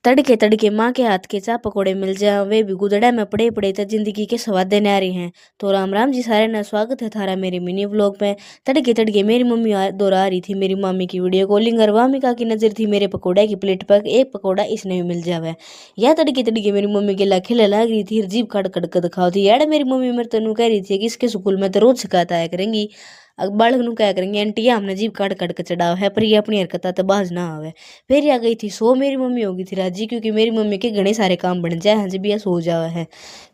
तड़के तड़के माँ के हाथ के चा पकौड़े मिल जाए वे भी गुदड़ा में पड़े पड़े तो जिंदगी के स्वाद देने आ रहे हैं। तो राम राम जी सारे ना, स्वागत है थारा मेरे मिनी व्लॉग में। तड़के तड़के मेरी मम्मी दोहरा रही थी मेरी मामी की वीडियो कॉलिंग, और वामिका की नजर थी मेरे पकौड़े की प्लेट पर, एक पकौड़ा इसने भी मिल जावे। यह तड़के तड़के मेरी मम्मी के ला खिले लग रही थी, जीभ काट कट कर दिखाओ थी। यार मेरी मम्मी मेरे तनु कह रही थी कि इसके स्कूल में तो रोज शिकायत आया करेंगी, बालक नु क्या करेंगे आंटी हमने जीभ काट कट के चढ़ाव है, पर ये अपनी हरकत तो बाज ना आवे। फिर आ गई थी सो मेरी मम्मी होगी थी राजी, क्योंकि मेरी मम्मी के घने सारे काम बन जाए हैं जब यह सो जावा है।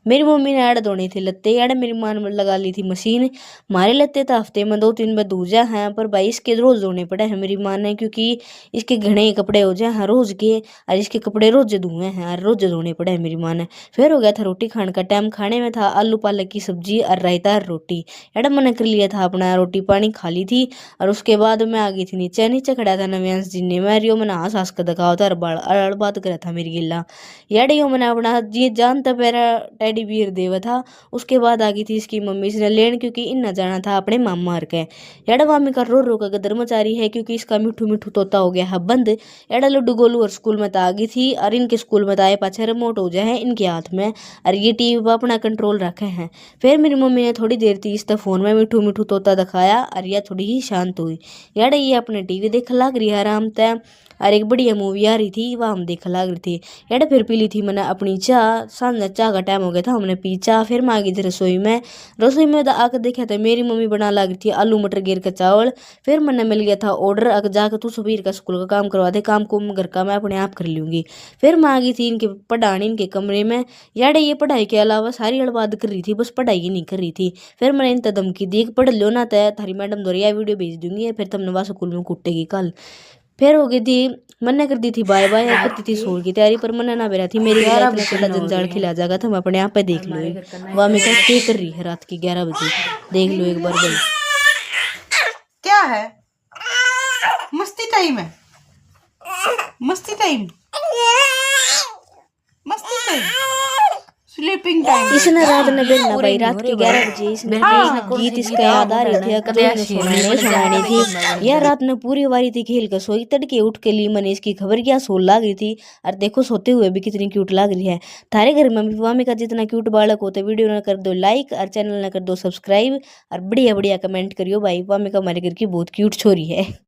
मेरी मम्मी ने आड़ धोने थे लत्ते, आड़ मेरी माँ ने लगा ली थी मशीन। मारे लत्ते तो हफ्ते में 2-3 बार धो जा हैं, पर भाई इसके रोज धोने पड़े हैं मेरी माँ ने, क्योंकि इसके घने कपड़े हो जाए हैं रोज के, और इसके कपड़े रोज धुए हैं और रोज धोने पड़े हैं मेरी माँ ने। फिर हो गया था रोटी खाने का टाइम, खाने में था आलू पालक की सब्जी और रायता और रोटी। एडम मैंने कर लिया था अपना, रोटी पानी खा ली थी। और उसके बाद मैं आ गई थी नीचे, नीचे खड़ा था नव्यांश जी ने, मैं रियो मैंने हंस हंस कर दिखावा था, अड़ बात करा था मेरी गिल्ला। याडियो मैंने अपना जी जानता पैरा टेडी बियर देवा था। उसके बाद आ गई थी इसकी मम्मी इसने लेन, क्योंकि इन न जाना था अपने मामा मार के। याडा मामी का रो रो का गदर मचा रही है, क्योंकि इसका मिठू मिठू तोता हो गया है बंद। याडा लड्डू गोलू और स्कूल में तो आ गई थी, और इनके स्कूल में तो आए पाछे रिमोट हो जाए इनके हाथ में, और ये टीवी पर अपना कंट्रोल रखे हैं। फिर मेरी मम्मी ने थोड़ी देर थी इस फोन में मिठू मिठू तोता दिखाया, और यह थोड़ी ही शांत हुई। याडा ये अपने टीवी देख लग रही है आराम तय, और एक बढ़िया मूवी आ रही थी वह हम देख लग रही थी। याडा फिर पी ली थी मैंने अपनी चाह, सांझ चाह का टाइम हो गया था, हमने पी चाह। फिर मैं आ गई थी रसोई में। रसोई में आकर देखा था मेरी मम्मी बना लग रही थी आलू मटर गिर का चावल। फिर मैंने मिल गया था ऑर्डर, अगर जाकर तू सुबीर का स्कूल का काम करवा दे, काम को घर का मैं अपने आप कर लूंगी। फिर मैं आ गई थी इनके पढ़ाने इनके कमरे में। याडा ये पढ़ाई के अलावा सारी अड़बाद कर रही थी, बस पढ़ाई ही नहीं कर रही थी। फिर मैंने इन धमकी दी पढ़ लो ना तय, थारी मैडम दोरिया वीडियो भेज दूंगी, फिर तुमने वह स्कूल में कुटेगी कल। फिर हो गई थी मन्ने कर दी थी बाय बाय, करती थी सोने की तैयारी, पर मन्ने ना बेरा थी मेरी इतना छोटा जंजाल खिला जाएगा तो मैं अपने आप पे देख लो। वह मैं क्या कर रही है रात की 11 बजे, देख लो एक बार भाई। क्या है मस्ती टाइम है, मस्ती टाइम, मस्ती टाइम, स्लीपिंग टाइम। इसने रात ने बेलना भाई, रात के 11 बजे इसने गीत इसका याद आ रही थी, अगर सुनाने थी। यह रात ने पूरी वारी थी खेल कर सोई, तड़के उठ के ली मैंने इसकी खबर क्या सो लाग रही थी। और देखो सोते हुए भी कितनी क्यूट लाग रही है। थारे घर में मम्मी का जितना क्यूट बालक हो तो वीडियो ना कर दो लाइक, और चैनल ना कर दो सब्सक्राइब, और बढ़िया बढ़िया कमेंट करियो भाई। मम्मी का हमारे घर की बहुत क्यूट छोरी है।